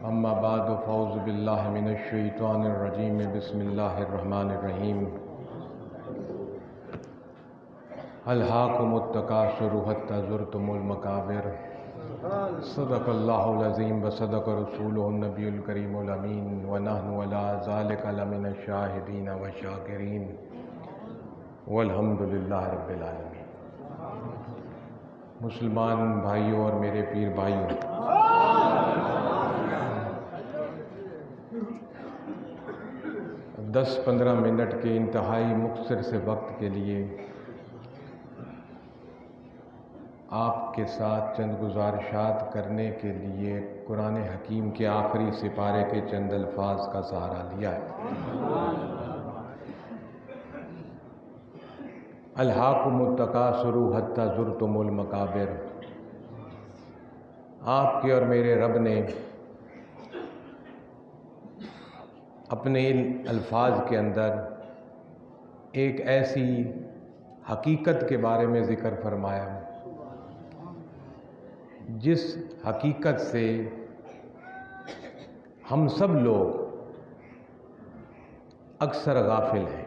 اما بعد فاعوذ باللہ من الشیطان الرجیم بسم اللہ الرحمن الرحیم الہاکم التکاثر حتی زرتم المقابر صدق اللہ العظیم وصدق رسولہ النبی الکریم الامین ونحن علی ذلک لمن الشاہدین والشاکرین والحمد للہ رب العالمین۔ مسلمان بھائیوں اور میرے پیر بھائیوں، دس 15 منٹ کے انتہائی مختصر سے وقت کے لیے آپ کے ساتھ چند گزارشات کرنے کے لیے قرآن حکیم کے آخری سپارے کے چند الفاظ کا سہارا لیا ہے۔ الہاکم التکاثر حتی زرتم المقابر، آپ کے اور میرے رب نے اپنے ان الفاظ کے اندر ایک ایسی حقیقت کے بارے میں ذکر فرمایا جس حقیقت سے ہم سب لوگ اکثر غافل ہیں،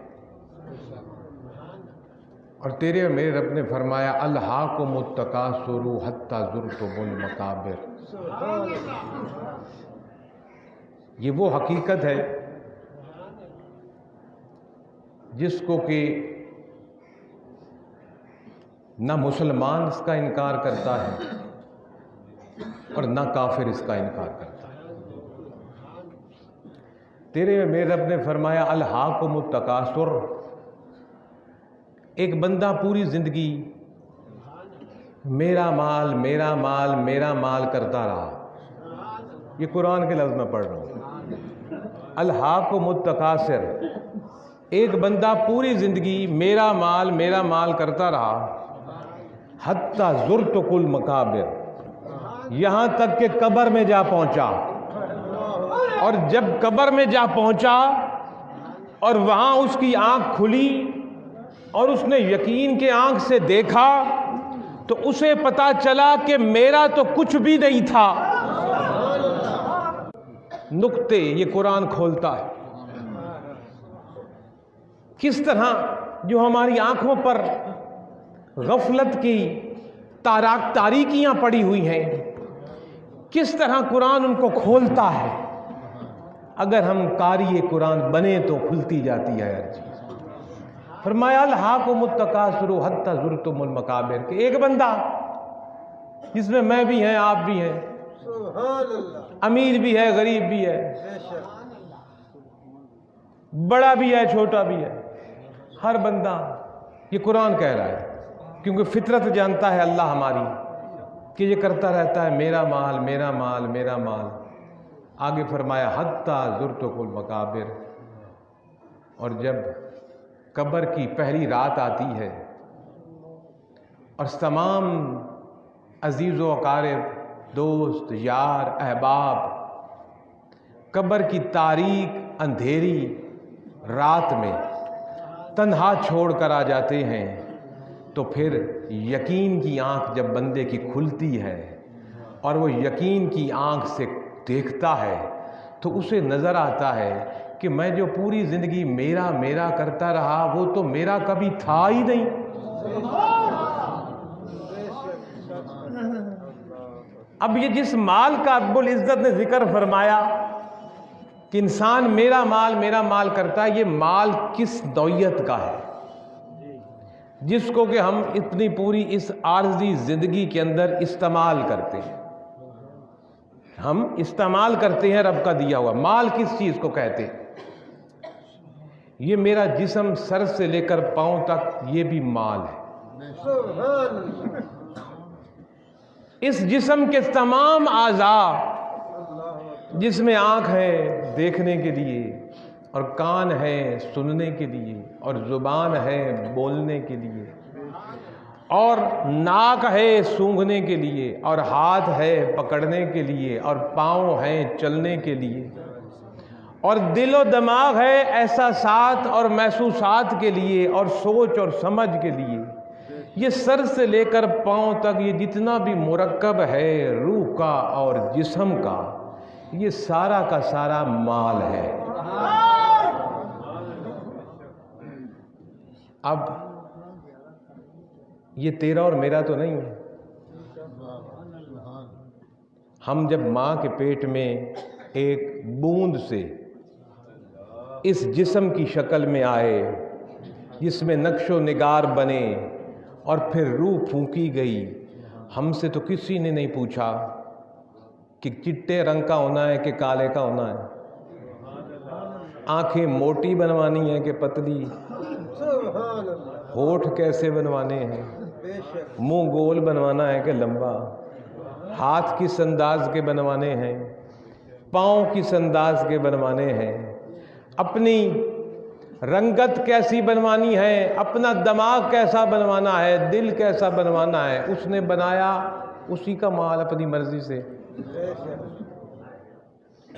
اور تیرے اور میرے رب نے فرمایا الہاکم التکاثر حتی زرتم المقابر۔ یہ وہ حقیقت ہے جس کو کہ نہ مسلمان اس کا انکار کرتا ہے اور نہ کافر اس کا انکار کرتا ہے۔ تیرے میرے رب نے فرمایا الہاکم التکاثر، ایک بندہ پوری زندگی میرا مال میرا مال میرا مال کرتا رہا۔ یہ قرآن کے لفظ میں پڑھ رہا ہوں، الہاکم التکاثر، ایک بندہ پوری زندگی میرا مال کرتا رہا، حتی زرتم المقابر، یہاں تک کہ قبر میں جا پہنچا، اور جب قبر میں جا پہنچا اور وہاں اس کی آنکھ کھلی اور اس نے یقین کے آنکھ سے دیکھا تو اسے پتا چلا کہ میرا تو کچھ بھی نہیں تھا۔ نقطے یہ قرآن کھولتا ہے، کس طرح جو ہماری آنکھوں پر غفلت کی تاریکیاں پڑی ہوئی ہیں، کس طرح قرآن ان کو کھولتا ہے۔ اگر ہم قاری قرآن بنے تو کھلتی جاتی ہے ہر چیز۔ فرمایا الہاکم التکاثر حتی زرتم المقابر، کہ ایک بندہ جس میں میں بھی ہیں، آپ بھی ہیں، امیر بھی ہے، غریب بھی ہے، بڑا بھی ہے، چھوٹا بھی ہے، ہر بندہ، یہ قرآن کہہ رہا ہے، کیونکہ فطرت جانتا ہے اللہ ہماری کہ یہ کرتا رہتا ہے میرا مال میرا مال میرا مال۔ آگے فرمایا حتی زرتم المقابر، اور جب قبر کی پہلی رات آتی ہے اور تمام عزیز و اقارب، دوست، یار، احباب قبر کی تاریک اندھیری رات میں تنہا چھوڑ کر آ جاتے ہیں، تو پھر یقین کی آنکھ جب بندے کی کھلتی ہے اور وہ یقین کی آنکھ سے دیکھتا ہے تو اسے نظر آتا ہے کہ میں جو پوری زندگی میرا میرا کرتا رہا وہ تو میرا کبھی تھا ہی نہیں۔ اب یہ جس مال کا رب العزت نے ذکر فرمایا کہ انسان میرا مال کرتا ہے، یہ مال کس نوعیت کا ہے جس کو کہ ہم اتنی پوری اس عارضی زندگی کے اندر استعمال کرتے ہیں، ہم استعمال کرتے ہیں رب کا دیا ہوا مال۔ کس چیز کو کہتے ہیں؟ یہ میرا جسم سر سے لے کر پاؤں تک یہ بھی مال ہے۔ اس جسم کے تمام اعضاء، جس میں آنکھ ہے دیکھنے کے لیے، اور کان ہے سننے کے لیے، اور زبان ہے بولنے کے لیے، اور ناک ہے سونگھنے کے لیے، اور ہاتھ ہے پکڑنے کے لیے، اور پاؤں ہیں چلنے کے لیے، اور دل و دماغ ہے احساسات اور محسوسات کے لیے، اور سوچ اور سمجھ کے لیے۔ یہ سر سے لے کر پاؤں تک یہ جتنا بھی مرکب ہے روح کا اور جسم کا، یہ سارا کا سارا مال ہے۔ اب یہ تیرا اور میرا تو نہیں ہے۔ ہم جب ماں کے پیٹ میں ایک بوند سے اس جسم کی شکل میں آئے، جس میں نقش و نگار بنے اور پھر روح پھونکی گئی، ہم سے تو کسی نے نہیں پوچھا کہ چٹے رنگ کا ہونا ہے کہ کالے کا ہونا ہے، آنکھیں موٹی بنوانی ہے کہ پتلی، ہونٹ کیسے بنوانے ہیں، منہ گول بنوانا ہے کہ لمبا، ہاتھ کس انداز کے بنوانے ہیں، پاؤں کس انداز کے بنوانے ہیں، اپنی رنگت کیسی بنوانی ہے، اپنا دماغ کیسا بنوانا ہے، دل کیسا بنوانا ہے، اس نے بنایا، اسی کا مال اپنی مرضی سے۔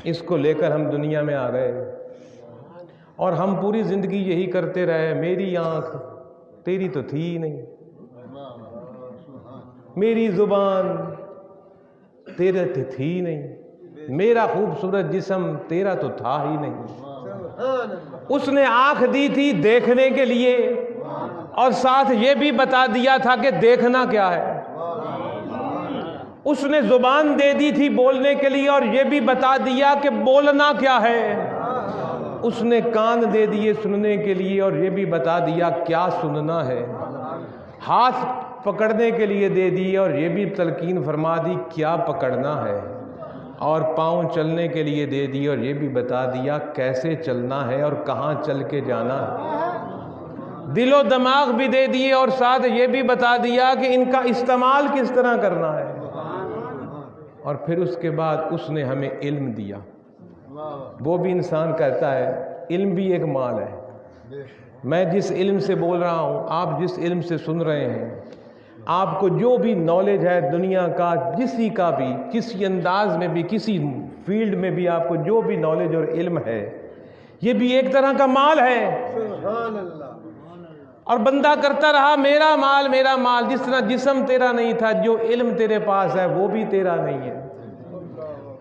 اس کو لے کر ہم دنیا میں آ گئے اور ہم پوری زندگی یہی کرتے رہے، میری آنکھ تیری تو تھی ہی نہیں، میری زبان تیرے تو تھی ہی نہیں، میرا خوبصورت جسم تیرا تو تھا ہی نہیں۔ اس نے آنکھ دی تھی دیکھنے کے لیے اور ساتھ یہ بھی بتا دیا تھا کہ دیکھنا کیا ہے۔ اس نے زبان دے دی تھی بولنے کے لیے اور یہ بھی بتا دیا کہ بولنا کیا ہے۔ اس نے کان دے دیے سننے کے لیے اور یہ بھی بتا دیا کیا سننا ہے۔ ہاتھ پکڑنے کے لیے دے دیے اور یہ بھی تلقین فرما دی کیا پکڑنا ہے، اور پاؤں چلنے کے لیے دے دیے اور یہ بھی بتا دیا کیسے چلنا ہے اور کہاں چل کے جانا ہے۔ دل و دماغ بھی دے دیے اور ساتھ یہ بھی بتا دیا کہ ان کا استعمال کس طرح کرنا ہے۔ اور پھر اس کے بعد اس نے ہمیں علم دیا۔ وہ بھی انسان کہتا ہے علم بھی ایک مال ہے۔ میں جس علم سے بول رہا ہوں، آپ جس علم سے سن رہے ہیں، آپ کو جو بھی نالج ہے دنیا کا، کسی کا بھی، کسی انداز میں بھی، کسی فیلڈ میں بھی آپ کو جو بھی نالج اور علم ہے، یہ بھی ایک طرح کا مال ہے۔ سبحان اللہ۔ اور بندہ کرتا رہا میرا مال میرا مال، جس طرح جسم تیرا نہیں تھا، جو علم تیرے پاس ہے وہ بھی تیرا نہیں ہے۔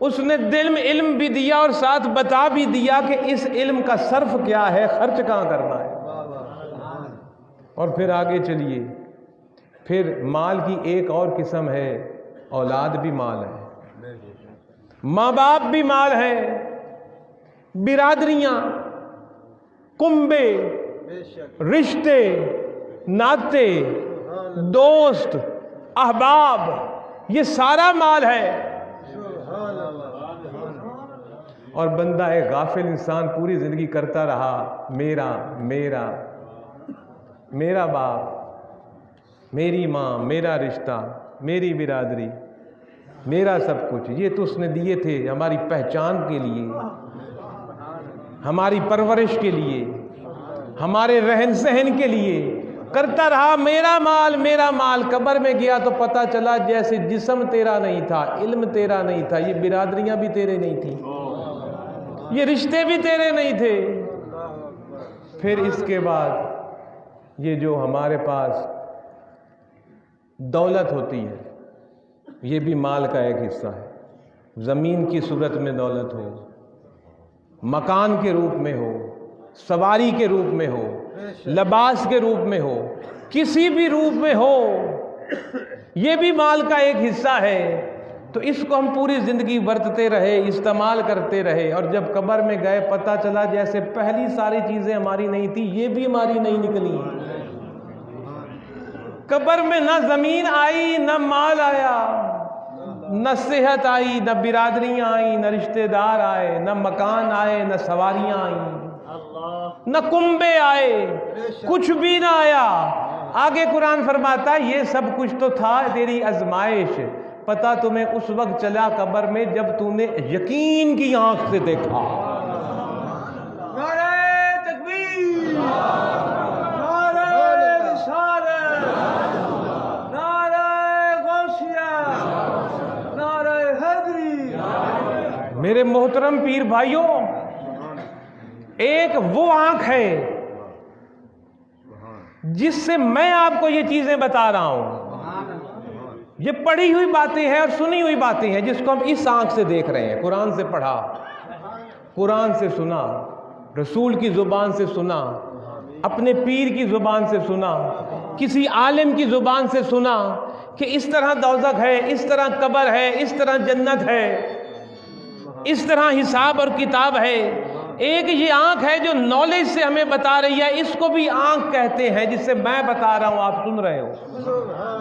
اس نے دل میں علم بھی دیا اور ساتھ بتا بھی دیا کہ اس علم کا صرف کیا ہے، خرچ کہاں کرنا ہے۔ اور پھر آگے چلیے، پھر مال کی ایک اور قسم ہے، اولاد بھی مال ہے، ماں باپ بھی مال ہے، برادریاں، کنبے، رشتے، ناتے، دوست، احباب، یہ سارا مال ہے۔ اور بندہ ایک غافل انسان پوری زندگی کرتا رہا میرا میرا میرا باپ، میری ماں، میرا رشتہ، میری برادری، میرا سب کچھ۔ یہ تو اس نے دیے تھے ہماری پہچان کے لیے، ہماری پرورش کے لیے، ہمارے رہن سہن کے لیے۔ کرتا رہا میرا مال، قبر میں گیا تو پتہ چلا جیسے جسم تیرا نہیں تھا، علم تیرا نہیں تھا، یہ برادریاں بھی تیرے نہیں تھیں، یہ رشتے بھی تیرے نہیں تھے۔ پھر اس کے بعد یہ جو ہمارے پاس دولت ہوتی ہے، یہ بھی مال کا ایک حصہ ہے۔ زمین کی صورت میں دولت ہو، مکان کے روپ میں ہو، سواری کے روپ میں ہو، لباس کے روپ میں ہو، کسی بھی روپ میں ہو، یہ بھی مال کا ایک حصہ ہے۔ تو اس کو ہم پوری زندگی برتتے رہے، استعمال کرتے رہے، اور جب قبر میں گئے پتہ چلا جیسے پہلی ساری چیزیں ہماری نہیں تھی، یہ بھی ہماری نہیں نکلی۔ قبر میں نہ زمین آئی، نہ مال آیا، نہ صحت آئی، نہ برادریاں آئیں، نہ رشتہ دار آئے، نہ مکان آئے، نہ سواریاں آئیں، نہ کنبے آئے، کچھ بھی نہ آیا۔ آگے قرآن فرماتا ہے یہ سب کچھ تو تھا تیری آزمائش، پتہ تمہیں اس وقت چلا قبر میں جب تو نے یقین کی آنکھ سے دیکھا۔ نعرہ تکبیر، نعرہ رسالت، نعرہ غوثیہ، نعرہ حیدری۔ میرے محترم پیر بھائیوں، ایک وہ آنکھ ہے جس سے میں آپ کو یہ چیزیں بتا رہا ہوں، یہ پڑھی ہوئی باتیں ہیں اور سنی ہوئی باتیں ہیں جس کو ہم اس آنکھ سے دیکھ رہے ہیں. قرآن سے پڑھا, قرآن سے سنا, رسول کی زبان سے سنا, اپنے پیر کی زبان سے سنا, کسی عالم کی زبان سے سنا کہ اس طرح دوزخ ہے, اس طرح قبر ہے, اس طرح جنت ہے, اس طرح حساب اور کتاب ہے. ایک یہ آنکھ ہے جو نالج سے ہمیں بتا رہی ہے, اس کو بھی آنکھ کہتے ہیں جس سے میں بتا رہا ہوں, آپ سن رہے ہو.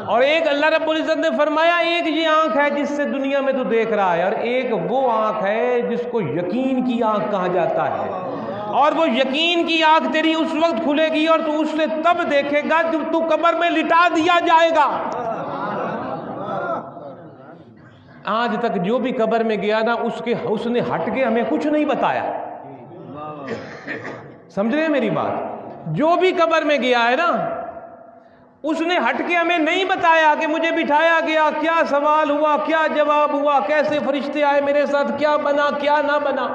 اور ایک اللہ رب العزت نے فرمایا ایک یہ آنکھ ہے جس سے دنیا میں تو دیکھ رہا ہے, اور ایک وہ آنکھ ہے جس کو یقین کی آنکھ کہا جاتا ہے. اور وہ یقین کی آنکھ تیری اس وقت کھلے گی اور تو اس سے تب دیکھے گا جب تو قبر میں لٹا دیا جائے گا. آج تک جو بھی قبر میں گیا نا اس نے ہٹ کے ہمیں کچھ نہیں بتایا. سمجھ رہے ہیں میری بات؟ جو بھی قبر میں گیا ہے نا اس نے ہٹ کے ہمیں نہیں بتایا کہ مجھے بٹھایا گیا, کیا سوال ہوا, کیا جواب ہوا, کیسے فرشتے آئے میرے ساتھ, کیا بنا کیا نہ بنا.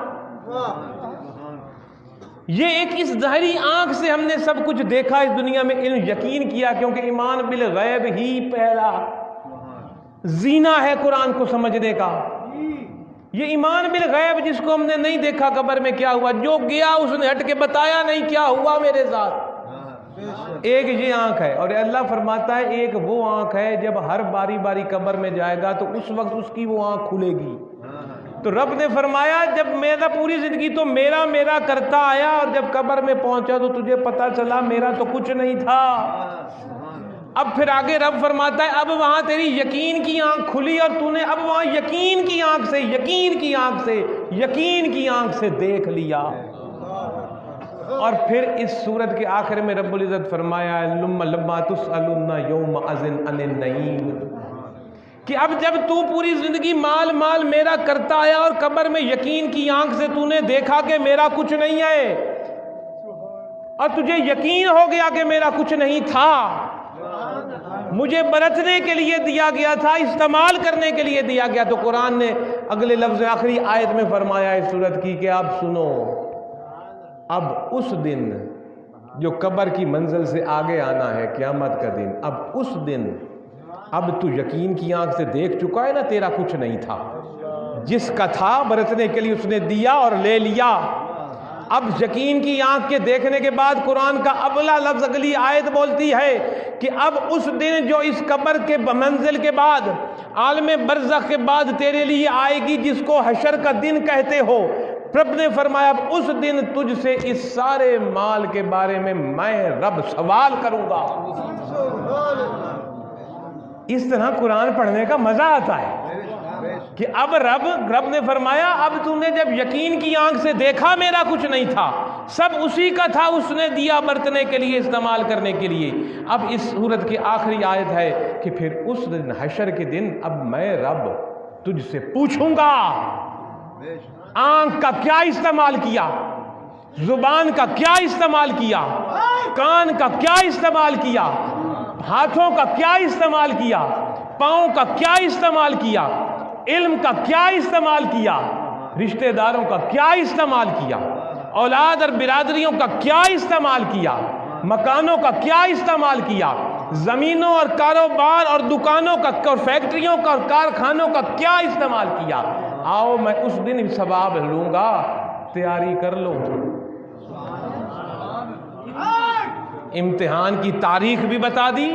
یہ ایک اس ظاہری آنکھ سے ہم نے سب کچھ دیکھا اس دنیا میں, علم یقین کیا, کیونکہ ایمان بالغیب ہی پہلا زینہ ہے قرآن کو سمجھنے کا. یہ ایمان بالغیب جس کو ہم نے نہیں دیکھا قبر میں کیا ہوا, جو گیا اس نے ہٹ کے بتایا نہیں کیا ہوا میرے ساتھ. ایک یہ آنکھ ہے. اور اللہ فرماتا ہے ایک وہ آنکھ ہے جب ہر باری باری قبر میں جائے گا تو اس وقت اس کی وہ آنکھ کھلے گی. تو رب نے فرمایا جب میرا پوری زندگی تو میرا میرا کرتا آیا, اور جب قبر میں پہنچا تو تجھے پتا چلا میرا تو کچھ نہیں تھا. اب پھر آگے رب فرماتا ہے اب وہاں تیری یقین کی آنکھ کھلی, اور تو نے اب وہاں یقین کی آنکھ سے یقین کی آنکھ سے یقین کی آنکھ سے دیکھ لیا. اور پھر اس سورت کے آخر میں رب العزت فرمایا لما تسألن یومئذ عن النعیم, کہ اب جب تو پوری زندگی مال مال میرا کرتا آیا اور قبر میں یقین کی آنکھ سے تو نے دیکھا کہ میرا کچھ نہیں ہے, اور تجھے یقین ہو گیا کہ میرا کچھ نہیں تھا, مجھے برتنے کے لیے دیا گیا تھا, استعمال کرنے کے لیے دیا گیا. تو قرآن نے اگلے لفظ آخری آیت میں فرمایا اس سورت کی کہ اب سنو, اب اس دن جو قبر کی منزل سے آگے آنا ہے قیامت کا دن, اب اس دن اب تو یقین کی آنکھ سے دیکھ چکا ہے نا, تیرا کچھ نہیں تھا, جس کا تھا برتنے کے لیے اس نے دیا اور لے لیا. اب یقین کی آنکھ کے دیکھنے کے بعد قرآن کا اگلا لفظ اگلی آیت بولتی ہے کہ اب اس دن جو اس قبر کے منزل کے بعد عالم برزخ کے بعد تیرے لیے آئے گی جس کو حشر کا دن کہتے ہو, رب نے فرمایا اب اس دن تجھ سے اس سارے مال کے بارے میں رب سوال کروں گا. اس طرح قرآن پڑھنے کا مزہ آتا ہے کہ اب رب نے فرمایا اب تم نے جب یقین کی آنکھ سے دیکھا میرا کچھ نہیں تھا, سب اسی کا تھا, اس نے دیا برتنے کے لیے استعمال کرنے کے لیے. اب اس سورت کی آخری آیت ہے کہ پھر اس دن حشر کے دن اب میں رب تجھ سے پوچھوں گا آنکھ کا کیا استعمال کیا, زبان کا کیا استعمال کیا, کان کا کیا استعمال کیا, ہاتھوں کا کیا استعمال کیا, پاؤں کا کیا استعمال کیا, علم کا کیا استعمال کیا, رشتہ داروں کا کیا استعمال کیا, اولاد اور برادریوں کا کیا استعمال کیا, مکانوں کا کیا استعمال کیا, زمینوں اور کاروبار اور دکانوں کا اور فیکٹریوں کا اور کارخانوں کا کیا استعمال کیا. آؤ میں اس دن ثواب لوں گا, تیاری کر لو. امتحان کی تاریخ بھی بتا دی,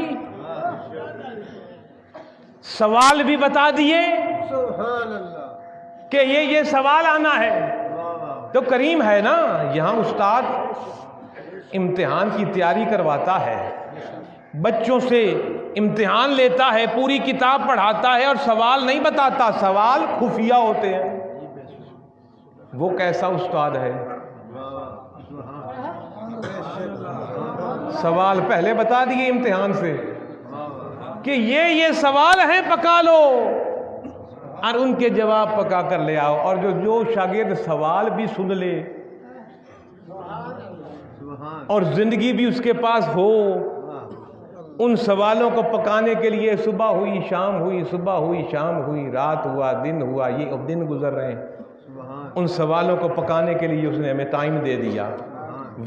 سوال بھی بتا دیے کہ یہ سوال آنا ہے. تو کریم ہے نا, یہاں استاد امتحان کی تیاری کرواتا ہے, بچوں سے امتحان لیتا ہے, پوری کتاب پڑھاتا ہے اور سوال نہیں بتاتا, سوال خفیہ ہوتے ہیں. وہ کیسا استاد ہے, سوال پہلے بتا دیے امتحان سے کہ یہ سوال ہیں, پکا لو, اور ان کے جواب پکا کر لے آؤ. اور جو شاگرد سوال بھی سن لے اور زندگی بھی اس کے پاس ہو, ان سوالوں کو پکانے کے لیے صبح ہوئی شام ہوئی, صبح ہوئی شام ہوئی, رات ہوا دن ہوا, یہ اب دن گزر رہے ہیں, ان سوالوں کو پکانے کے لیے اس نے ہمیں ٹائم دے دیا,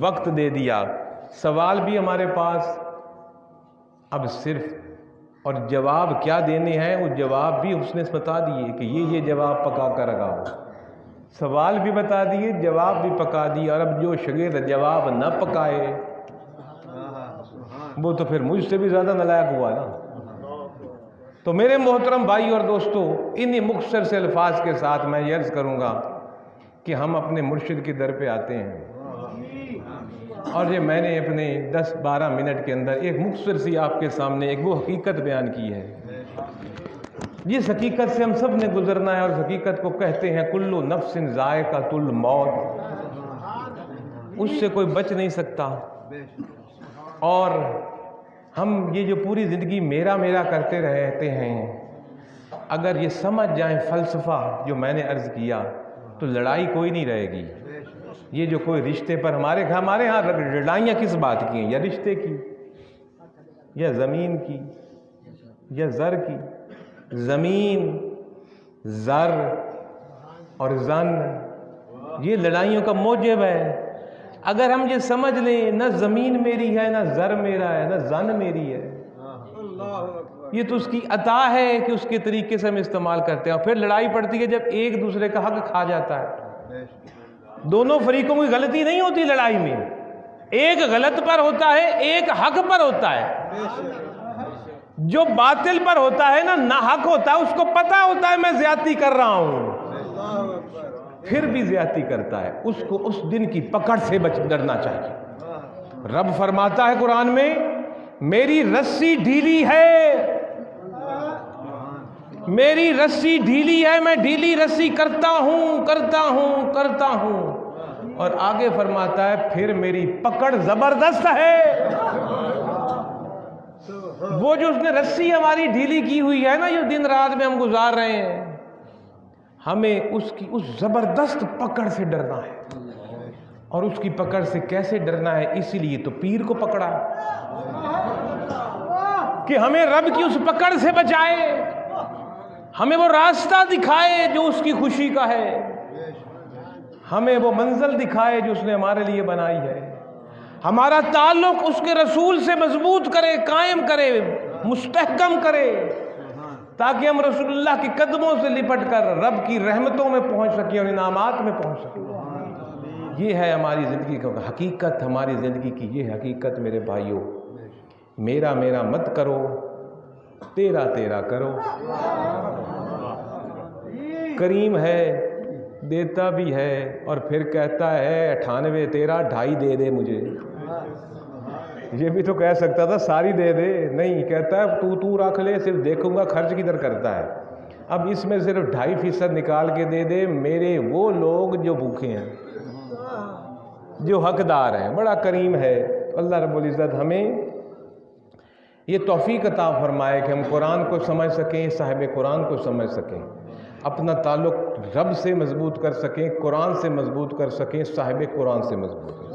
وقت دے دیا. سوال بھی ہمارے پاس اب صرف اور جواب کیا دینے ہیں وہ جواب بھی اس نے بتا دیے کہ یہ جواب پکا کر لگاؤ، سوال بھی بتا دیے، جواب بھی پکا دیے۔ اور اب جو شاگرد جواب نہ پکائے وہ تو پھر مجھ سے بھی زیادہ نالائق ہوا نا۔ تو میرے محترم بھائی اور دوستو، انہی مختصر سے الفاظ کے ساتھ میں یہ عرض کروں گا کہ ہم اپنے مرشد کے در پہ آتے ہیں، اور یہ میں نے اپنے 10-12 منٹ کے اندر ایک مختصر سی آپ کے سامنے ایک وہ حقیقت بیان کی ہے جس حقیقت سے ہم سب نے گزرنا ہے، اور اس حقیقت کو کہتے ہیں کل نفس ذائقۃ الموت، اس سے کوئی بچ نہیں سکتا۔ اور ہم یہ جو پوری زندگی میرا میرا کرتے رہتے ہیں، اگر یہ سمجھ جائیں فلسفہ جو میں نے عرض کیا تو لڑائی کوئی نہیں رہے گی۔ یہ جو کوئی رشتے پر ہمارے ہاں لڑائیاں کس بات کی ہیں؟ یا رشتے کی، یا زمین کی، یا زر کی۔ زمین، زر اور زن یہ لڑائیوں کا موجب ہے۔ اگر ہم یہ سمجھ لیں نہ زمین میری ہے، نہ زر میرا ہے، نہ زن میری ہے، یہ تو اس کی عطا ہے کہ اس کے طریقے سے ہم استعمال کرتے ہیں۔ اور پھر لڑائی پڑتی ہے جب ایک دوسرے کا حق کھا جاتا ہے۔ دونوں فریقوں کی غلطی نہیں ہوتی لڑائی میں، ایک غلط پر ہوتا ہے، ایک حق پر ہوتا ہے۔ جو باطل پر ہوتا ہے نہ حق ہوتا ہے، اس کو پتہ ہوتا ہے میں زیادتی کر رہا ہوں، پھر بھی زیادتی کرتا ہے، اس کو اس دن کی پکڑ سے ڈرنا چاہیے۔ رب فرماتا ہے قرآن میں میری رسی ڈھیلی ہے، میری رسی ڈھیلی ہے، میں ڈھیلی رسی کرتا ہوں کرتا ہوں کرتا ہوں، اور آگے فرماتا ہے پھر میری پکڑ زبردست ہے۔ وہ جو اس نے رسی ہماری ڈھیلی کی ہوئی ہے نا، یہ دن رات میں ہم گزار رہے ہیں، ہمیں اس کی اس زبردست پکڑ سے ڈرنا ہے۔ اور اس کی پکڑ سے کیسے ڈرنا ہے؟ اسی لیے تو پیر کو پکڑا کہ ہمیں رب کی اس پکڑ سے بچائے، ہمیں وہ راستہ دکھائے جو اس کی خوشی کا ہے، ہمیں وہ منزل دکھائے جو اس نے ہمارے لیے بنائی ہے، ہمارا تعلق اس کے رسول سے مضبوط کرے، قائم کرے، مستحکم کرے، تاکہ ہم رسول اللہ کے قدموں سے لپٹ کر رب کی رحمتوں میں پہنچ سکیں اور انعامات میں پہنچ سکیں۔ یہ ہے ہماری زندگی کا حقیقت، ہماری زندگی کی یہ حقیقت میرے بھائیوں۔ میرا میرا مت کرو، تیرا تیرا کرو۔ کریم ہے، دیتا بھی ہے، اور پھر کہتا ہے 98 تیرا 2.5 دے دے مجھے۔ یہ بھی تو کہہ سکتا تھا ساری دے دے، نہیں، کہتا ہے تو رکھ لے، صرف دیکھوں گا خرچ کدھر کرتا ہے۔ اب اس میں صرف 2.5% نکال کے دے دے میرے وہ لوگ جو بھوکے ہیں، جو حقدار ہیں۔ بڑا کریم ہے۔ اللہ رب العزت ہمیں یہ توفیق عطا فرمائے کہ ہم قرآن کو سمجھ سکیں، صاحب قرآن کو سمجھ سکیں، اپنا تعلق رب سے مضبوط کر سکیں، قرآن سے مضبوط کر سکیں، صاحب قرآن سے مضبوط کر سکیں۔